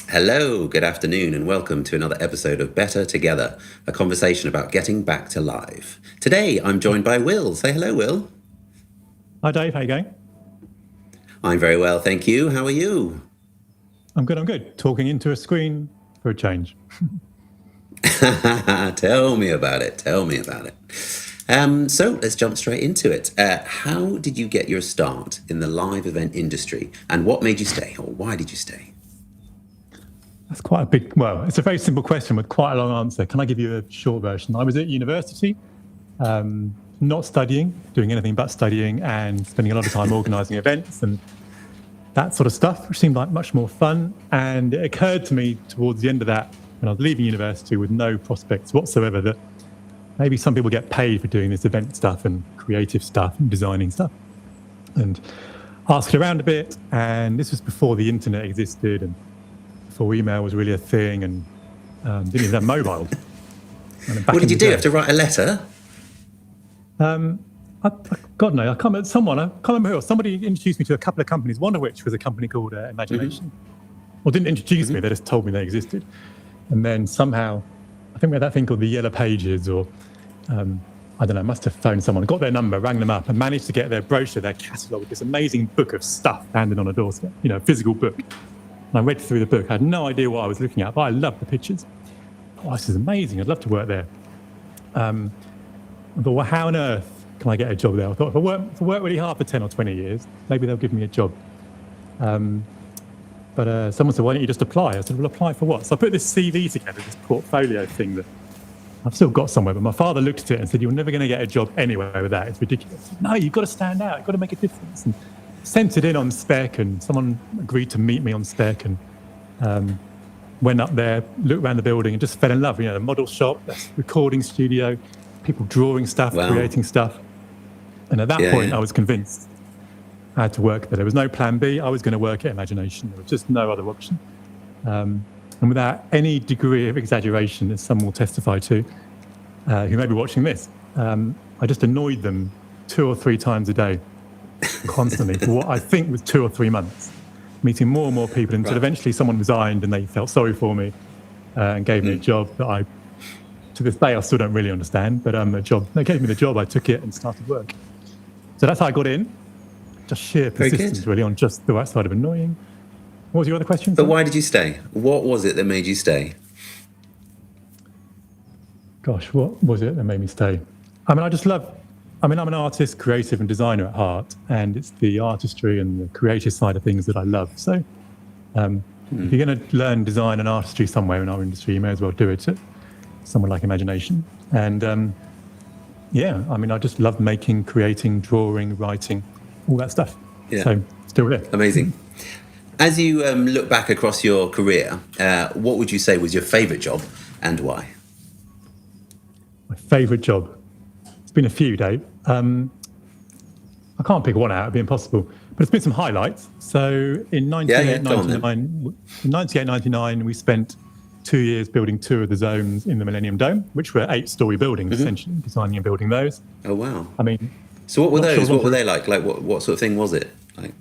Hello, good afternoon, and welcome to another episode of Better Together, a conversation about getting back to life. Today, I'm joined by Will. Say hello, Will. Hi, Dave. How you going? I'm very well, thank you. How are you? I'm good. Talking into a screen for a change. Tell me about it. So let's jump straight into it. How did you get your start in the live event industry, and what made you stay, or why did you stay? That's quite a big, well, it's a very simple question with quite a long answer. Can I give you a short version? I was at university, not studying, doing anything but studying and spending a lot of time organising events and that sort of stuff, which seemed like much more fun. And it occurred to me towards the end of that, when I was leaving university with no prospects whatsoever, that maybe some people get paid for doing this event stuff and creative stuff and designing stuff. And asked around a bit, and this was before the internet existed and before email was really a thing, and didn't even have mobile. What did you do? Have to write a letter? God no, I can't remember who. Somebody introduced me to a couple of companies, one of which was a company called Imagination. Well, didn't introduce me, they just told me they existed. And then somehow, I think we had that thing called the Yellow Pages, or I don't know, must have phoned someone, got their number, rang them up, and managed to get their brochure, their catalogue, this amazing book of stuff handed on a doorstep, a physical book. And I read through the book. I had no idea what I was looking at, but I loved the pictures. Oh, this is amazing. I'd love to work there. I thought, well, how on earth can I get a job there? I thought, if I work really hard for 10 or 20 years, maybe they'll give me a job. But someone said, why don't you just apply? I said, well, apply for what? So I put this CV together, this portfolio thing that I've still got somewhere. But my father looked at it and said, you're never going to get a job anywhere with that. It's ridiculous. Said, no, you've got to stand out. You've got to make a difference. And sent it in on spec, and someone agreed to meet me on spec, and went up there, looked around the building and just fell in love. The model shop, the recording studio, people drawing stuff, creating stuff. And at that point, I was convinced I had to work there. There was no plan B. I was going to work at Imagination. There was just no other option. And without any degree of exaggeration, as some will testify to, who may be watching this, I just annoyed them 2 or 3 times a day, constantly, for what I think was 2 or 3 months, meeting more and more people until eventually someone resigned and they felt sorry for me and gave me a job that to this day, I still don't really understand, but they gave me the job, I took it and started work. So that's how I got in. Just sheer persistence, really, on just the right side of annoying. What was your other question? But why did you stay? What was it that made you stay? Gosh, what was it that made me stay? I'm an artist, creative and designer at heart, and it's the artistry and the creative side of things that I love. So if you're going to learn design and artistry somewhere in our industry, you may as well do it at somewhere like Imagination. And I just love making, creating, drawing, writing, all that stuff. Yeah. So still there. Amazing. As you look back across your career, what would you say was your favourite job and why? My favourite job? It's been a few, Dave. I can't pick one out, it'd be impossible. But it's been some highlights. So in 98-99, we spent 2 years building 2 of the zones in the Millennium Dome, which were 8-story buildings, essentially, designing and building those. Oh, wow. I mean... So what were those? What were they like? Like, what sort of thing was it? Like,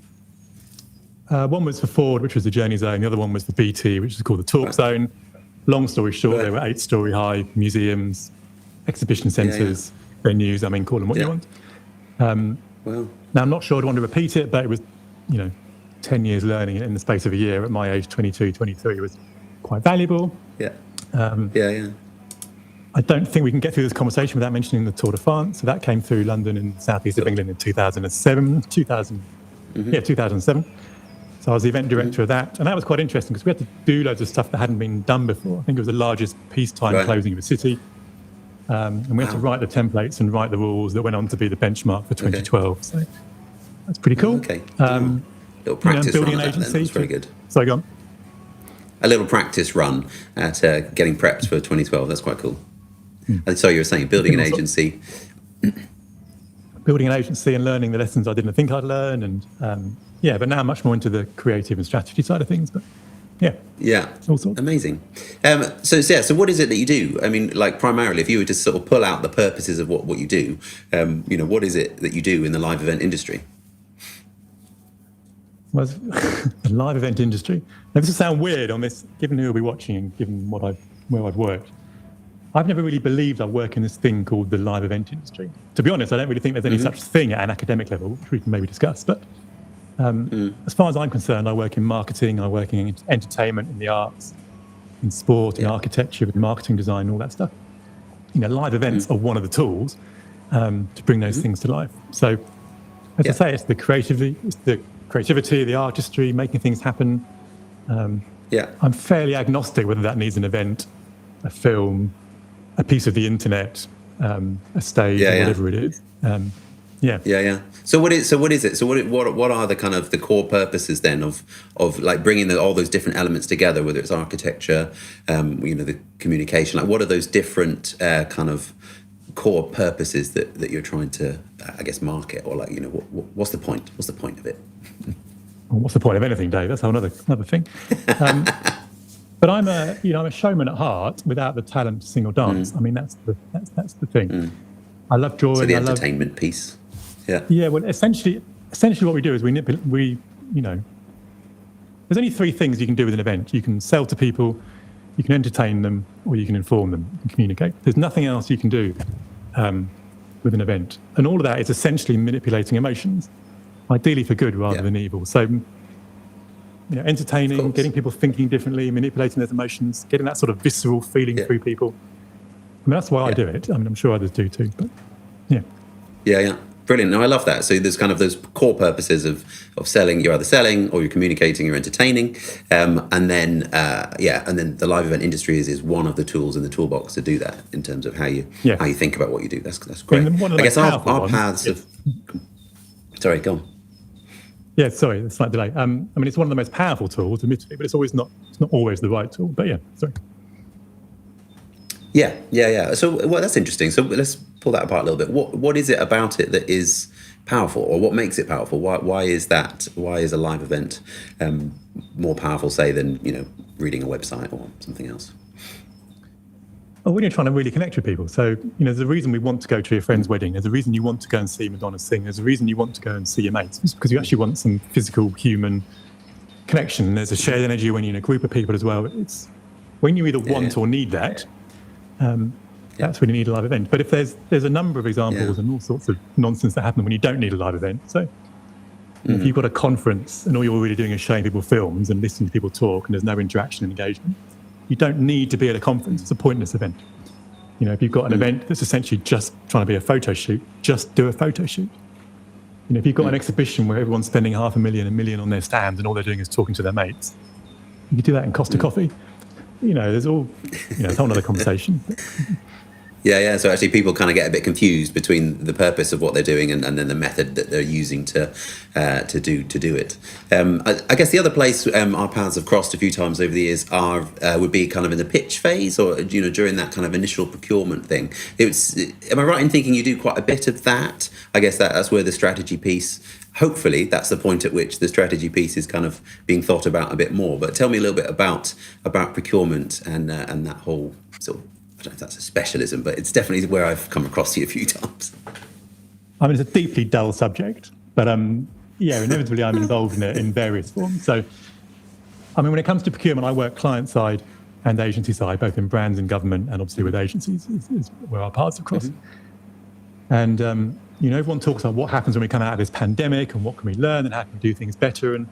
One was for Ford, which was the Journey Zone. The other one was for BT, which is called the Talk Zone. Long story short, they were 8-story high museums, exhibition centres, venues. I mean, call them what you want. Now, I'm not sure I'd want to repeat it, but it was, 10 years learning in the space of a year at my age, 22, 23, was quite valuable. I don't think we can get through this conversation without mentioning the Tour de France. So that came through London and southeast of England in 2007. So I was the event director of that. And that was quite interesting because we had to do loads of stuff that hadn't been done before. I think it was the largest peacetime closing of a city. And we had to write the templates and write the rules that went on to be the benchmark for 2012. So that's pretty cool. Little practice building run an at that then. agency. That's very good. So go on. A little practice run at getting prepped for 2012. That's quite cool. And so you were saying building an agency. Building an agency and learning the lessons I didn't think I'd learn. And but now I'm much more into the creative and strategy side of things. But all sorts. Amazing. So what is it that you do? I mean, like primarily, if you were to sort of pull out the purposes of what you do, what is it that you do in the live event industry? Well, the live event industry. Now, this will sound weird on this, given who will be watching and given where I've worked. I've never really believed I work in this thing called the live event industry. To be honest, I don't really think there's any such thing at an academic level, which we can maybe discuss. But as far as I'm concerned, I work in marketing, I work in entertainment, in the arts, in sport, in architecture, in marketing design, all that stuff. Live events are one of the tools to bring those things to life. So, as I say, it's the creativity, the artistry, making things happen. I'm fairly agnostic whether that needs an event, a film, a piece of the internet, a stage, or whatever it is. So what is it? So what are the kind of the core purposes then of like bringing all those different elements together, whether it's architecture, the communication, like what are those different kind of core purposes that you're trying to, I guess, market, or like, what's the point? What's the point of it? Well, what's the point of anything, Dave? That's another thing. But I'm a showman at heart without the talent to sing or dance. I mean, that's the thing. I love drawing. So the entertainment piece. Yeah. Well, essentially, what we do is there's only three things you can do with an event. You can sell to people, you can entertain them, or you can inform them and communicate. There's nothing else you can do with an event. And all of that is essentially manipulating emotions, ideally for good rather than evil. So, entertaining, getting people thinking differently, manipulating their emotions, getting that sort of visceral feeling through people. I mean, that's why I do it. I mean, I'm sure others do too, but Yeah. Brilliant. No, I love that. So there's kind of those core purposes of selling. You're either selling or you're communicating, you're entertaining. And then the live event industry is one of the tools in the toolbox to do that in terms of how you think about what you do. That's great. I guess our paths of... Sorry, go on. Yeah, sorry, a slight delay. I mean, it's one of the most powerful tools, admittedly, but it's not always the right tool. But sorry. Yeah. So, that's interesting. So let's pull that apart a little bit. What is it about it that is powerful, or what makes it powerful? Why is that? Why is a live event more powerful, say, than reading a website or something else? Well, when you're trying to really connect with people. So, there's a reason we want to go to your friend's wedding. There's a reason you want to go and see Madonna sing. There's a reason you want to go and see your mates. It's because you actually want some physical, human connection. There's a shared energy when you're in a group of people as well. It's when you either want or need that, that's when you need a live event. But if there's a number of examples and all sorts of nonsense that happen when you don't need a live event. So if you've got a conference and all you're really doing is showing people films and listening to people talk and there's no interaction and engagement, you don't need to be at a conference. It's a pointless event. If you've got an event that's essentially just trying to be a photo shoot, just do a photo shoot. If you've got an exhibition where everyone's spending $500,000, $1 million on their stands and all they're doing is talking to their mates, you could do that in Costa Coffee. There's all, it's a whole other conversation. Yeah. So actually, people kind of get a bit confused between the purpose of what they're doing and then the method that they're using to do it. I guess the other place our paths have crossed a few times over the years would be kind of in the pitch phase, or during that kind of initial procurement thing. Am I right in thinking you do quite a bit of that? I guess that's where the strategy piece. Hopefully, that's the point at which the strategy piece is kind of being thought about a bit more. But tell me a little bit about procurement and that whole sort of. I don't know if that's a specialism, but it's definitely where I've come across you a few times. I mean, it's a deeply dull subject, but inevitably I'm involved in it in various forms. So, I mean, when it comes to procurement, I work client side and agency side, both in brands and government, and obviously with agencies is where our paths have crossed. And, everyone talks about what happens when we come out of this pandemic and what can we learn and how can we do things better. And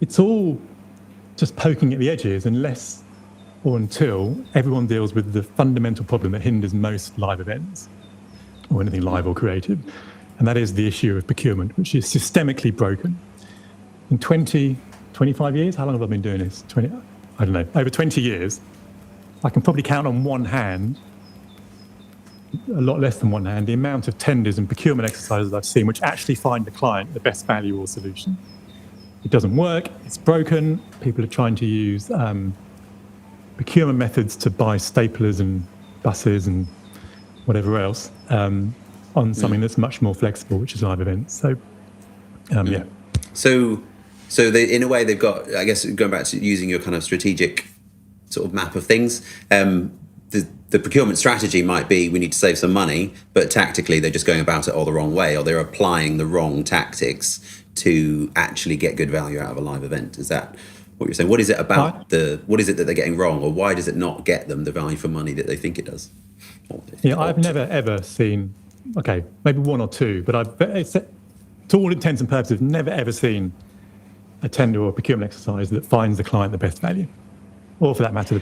it's all just poking at the edges unless or until everyone deals with the fundamental problem that hinders most live events or anything live or creative. And that is the issue of procurement, which is systemically broken. In 25 years, how long have I been doing this? I don't know, over 20 years, I can probably count on one hand, a lot less than one hand, the amount of tenders and procurement exercises I've seen which actually find the client the best value or solution. It doesn't work, it's broken, people are trying to use procurement methods to buy staplers and buses and whatever else on something that's much more flexible, which is live events. So, yeah. So they, in a way, they've got, I guess, going back to using your kind of strategic sort of map of things, the procurement strategy might be we need to save some money, but tactically they're just going about it all the wrong way, or they're applying the wrong tactics to actually get good value out of a live event. Is that what you're saying? What is it about what is it that they're getting wrong, or why does it not get them the value for money that they think it does? Yeah, I've never ever seen, okay, maybe one or two, but to all intents and purposes, never ever seen a tender or a procurement exercise that finds the client the best value, or for that matter,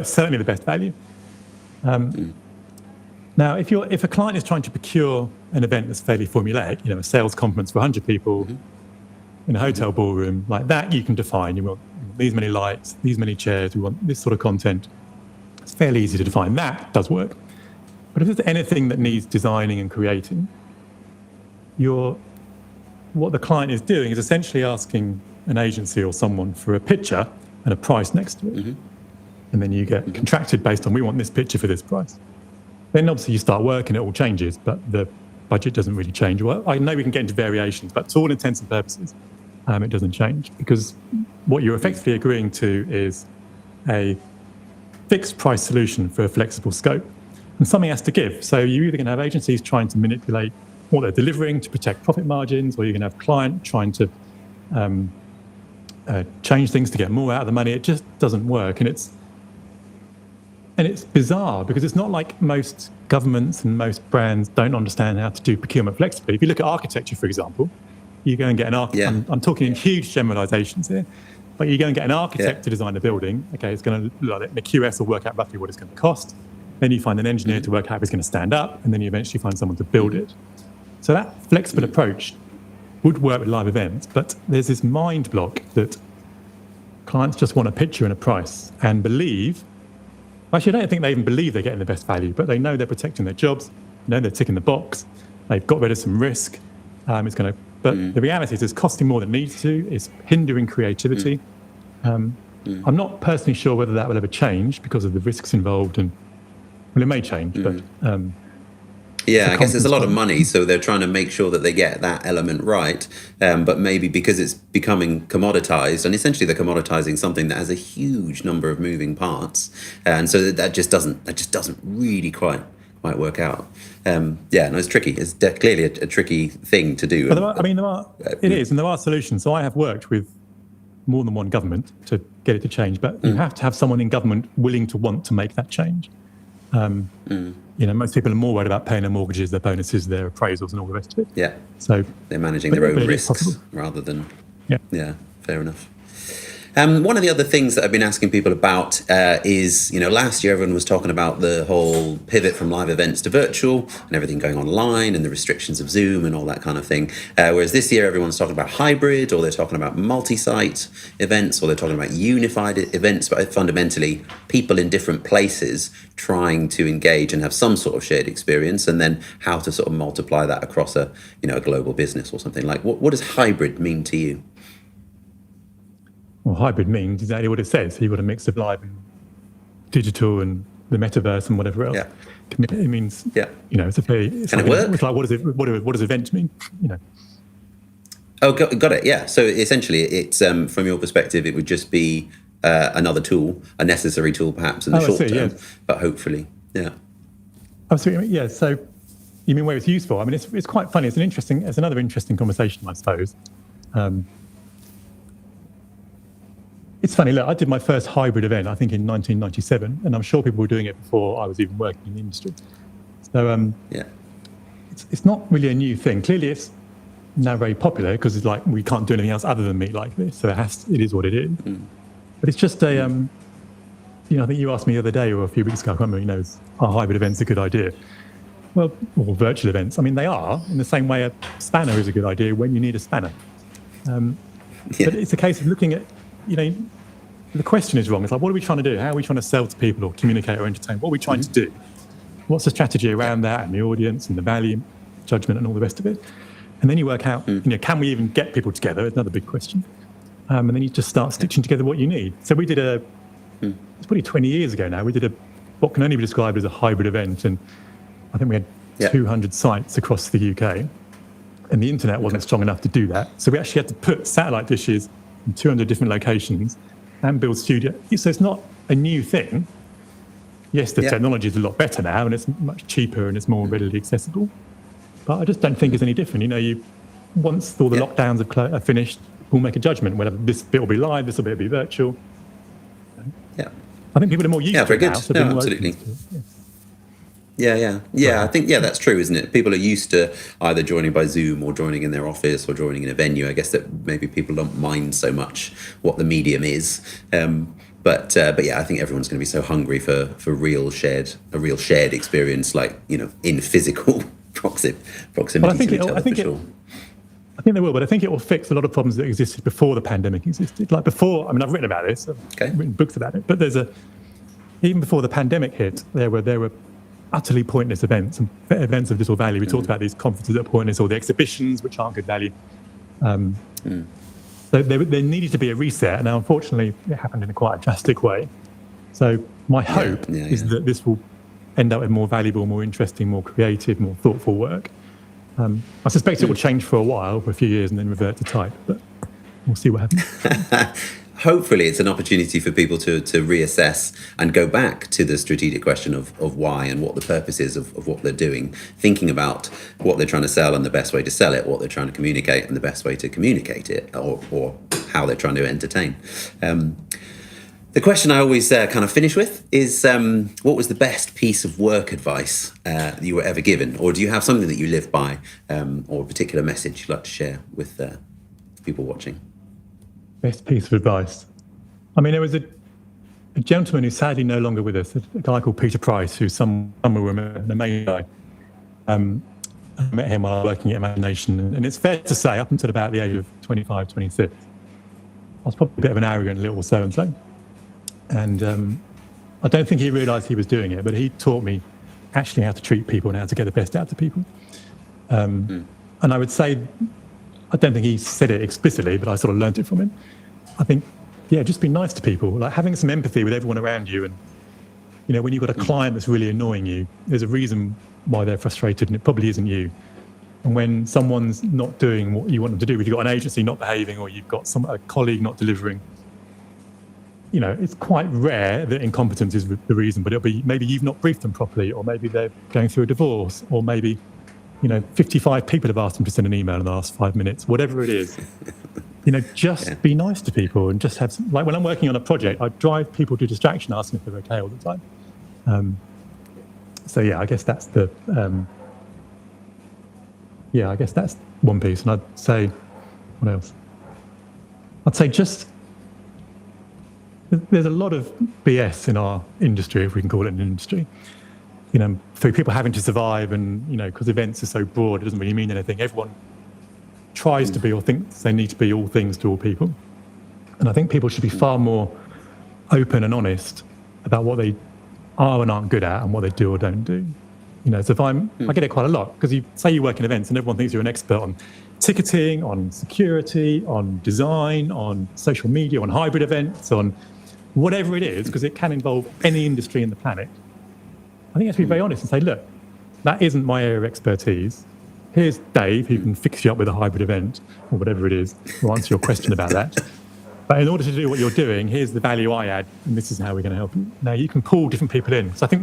certainly the best value. Now, if a client is trying to procure an event that's fairly formulaic, a sales conference for 100 people in a hotel ballroom, like that you can define. You want these many lights, these many chairs, we want this sort of content. It's fairly easy to define. That does work. But if there's anything that needs designing and creating, what the client is doing is essentially asking an agency or someone for a picture and a price next to it. And then you get contracted based on, we want this picture for this price. Then obviously you start work and it all changes, but the budget doesn't really change. Well, I know we can get into variations, but to all intents and purposes, it doesn't change, because what you're effectively agreeing to is a fixed price solution for a flexible scope. And something has to give. So you're either going to have agencies trying to manipulate what they're delivering to protect profit margins, or you're going to have client trying to change things to get more out of the money. It just doesn't work. And it's bizarre, because it's not like most governments and most brands don't understand how to do procurement flexibly. If you look at architecture, for example, you go and get an architect. I'm talking in huge generalizations here, but you go and get an architect to design a building. Okay, it's going to look like the QS will work out roughly what it's going to cost. Then you find an engineer to work out how it's going to stand up, and then you eventually find someone to build it. So that flexible approach would work with live events, but there's this mind block that clients just want a picture and a price and believe. Actually, I don't think they even believe they're getting the best value, but they know they're protecting their jobs, they're ticking the box, they've got rid of some risk. But the reality is it's costing more than it needs to, it's hindering creativity. I'm not personally sure whether that will ever change because of the risks involved, and well, it may change, but I guess there's a lot of money, so they're trying to make sure that they get that element right. But maybe because it's becoming commoditized, and essentially they're commoditizing something that has a huge number of moving parts, and so that just doesn't really quite work out. It's tricky. It's clearly a tricky thing to do. But it is, and there are solutions. So I have worked with more than one government to get it to change, but you have to have someone in government willing to want to make that change. Most people are more worried about paying their mortgages, their bonuses, their appraisals, and all the rest of it. Yeah. So they're managing their own risks rather than. Yeah. Fair enough. One of the other things that I've been asking people about is, last year everyone was talking about the whole pivot from live events to virtual and everything going online and the restrictions of Zoom and all that kind of thing. Whereas this year everyone's talking about hybrid, or they're talking about multi-site events, or they're talking about unified events, but fundamentally people in different places trying to engage and have some sort of shared experience, and then how to sort of multiply that across a global business or something. Like, what does hybrid mean to you? Well, hybrid means exactly what it says. You've got a mix of live and digital and the metaverse and whatever else. Yeah. It means, it's a very... Can it work? It's like, what does event mean? Oh, got it, yeah. So essentially, it's from your perspective, it would just be another tool, a necessary tool perhaps in the short term, but hopefully, yeah. Absolutely, yeah. So You mean where it's useful? I mean, it's quite funny. It's another interesting conversation, I suppose. It's funny. Look, I did my first hybrid event, I think, in 1997, and I'm sure people were doing it before I was even working in the industry. So it's not really a new thing. Clearly, it's now very popular because it's like we can't do anything else other than meet like this. So it is what it is. But it's just a, I think you asked me the other day or a few weeks ago, I can't remember, are hybrid events a good idea? Well, or virtual events. I mean, they are, in the same way a spanner is a good idea when you need a spanner. But it's a case of looking at, the question is wrong. It's like, what are we trying to do? How are we trying to sell to people or communicate or entertain? What are we trying to do? What's the strategy around that and the audience and the value judgment and all the rest of it? And then you work out, can we even get people together? It's another big question. And then you just start stitching together what you need. So we did it's probably 20 years ago now, we did what can only be described as a hybrid event. And I think we had 200 sites across the UK. And the internet wasn't strong enough to do that. So we actually had to put satellite dishes in 200 different locations and build studio. So it's not a new thing. Yes, the technology is a lot better now and it's much cheaper and it's more readily accessible. But I just don't think it's any different. Once all the lockdowns are finished, we'll make a judgment whether this bit will be live, this bit will be virtual. Yeah. I think people are more used to it now. So absolutely. Yeah. I think, that's true, isn't it? People are used to either joining by Zoom or joining in their office or joining in a venue. I guess that maybe people don't mind so much what the medium is. But I think everyone's going to be so hungry for a real shared experience, like, in physical proximity to each other, for sure. I think they will, but I think it will fix a lot of problems that existed before the pandemic existed. Like before, I've written about this, I've written books about it, but even before the pandemic hit, there were utterly pointless events and events of little value. We talked about these conferences that are pointless or the exhibitions, which aren't good value. So there needed to be a reset. Now, unfortunately, it happened in quite a drastic way. So my hope is that this will end up with more valuable, more interesting, more creative, more thoughtful work. I suspect it will change for a while, for a few years, and then revert to type. But we'll see what happens. Hopefully it's an opportunity for people to reassess and go back to the strategic question of why and what the purpose is of what they're doing, thinking about what they're trying to sell and the best way to sell it, what they're trying to communicate and the best way to communicate it, or how they're trying to entertain. The question I always kind of finish with is, what was the best piece of work advice you were ever given? Or do you have something that you live by, or a particular message you'd like to share with people watching? Best piece of advice. There was a gentleman who's sadly no longer with us, a guy called Peter Price, who's some will remember, an amazing guy. I met him while working at Imagination, and it's fair to say, up until about the age of 25, 26, I was probably a bit of an arrogant little so-and-so. And I don't think he realised he was doing it, but he taught me actually how to treat people and how to get the best out of people. And I would say, I don't think he said it explicitly, but I sort of learnt it from him. I think, just be nice to people, like having some empathy with everyone around you. And, when you've got a client that's really annoying you, there's a reason why they're frustrated, and it probably isn't you. And when someone's not doing what you want them to do, if you've got an agency not behaving or you've got a colleague not delivering, it's quite rare that incompetence is the reason, but it'll be maybe you've not briefed them properly, or maybe they're going through a divorce, or maybe 55 people have asked them to send an email in the last 5 minutes, whatever it is. Just be nice to people and just have some, like when I'm working on a project, I drive people to distraction asking if they're okay all the time. I guess that's I guess that's one piece. And I'd say, what else? I'd say there's a lot of BS in our industry, if we can call it an industry. For people having to survive and, because events are so broad, it doesn't really mean anything. Everyone tries to be or thinks they need to be all things to all people. And I think people should be far more open and honest about what they are and aren't good at and what they do or don't do. So if I get it quite a lot, because you say you work in events and everyone thinks you're an expert on ticketing, on security, on design, on social media, on hybrid events, on whatever it is, because it can involve any industry in the planet. I think you have to be very honest and say, look, that isn't my area of expertise. Here's Dave, who can fix you up with a hybrid event or whatever it is, or answer your question about that. But in order to do what you're doing, here's the value I add, and this is how we're going to help you. Now, you can pull different people in. So I think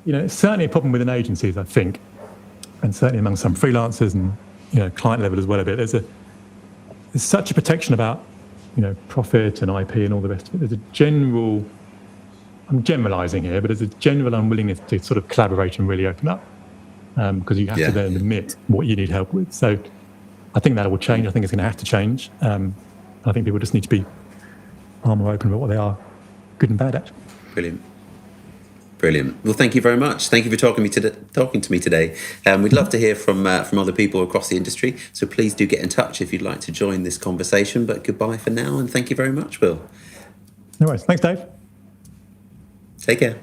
it's certainly a problem within agencies, I think, and certainly among some freelancers and client level as well. A bit. There's such a protection about profit and IP and all the rest of it. There's a general, I'm generalising here, but there's a general unwillingness to sort of collaborate and really open up, because you have to then admit what you need help with. So I think that will change. I think it's going to have to change. I think people just need to be far more open about what they are good and bad at. Brilliant. Well, thank you very much. Thank you for talking to me today. We'd love to hear from other people across the industry. So please do get in touch if you'd like to join this conversation. But goodbye for now, and thank you very much, Will. No worries. Thanks, Dave. Take care.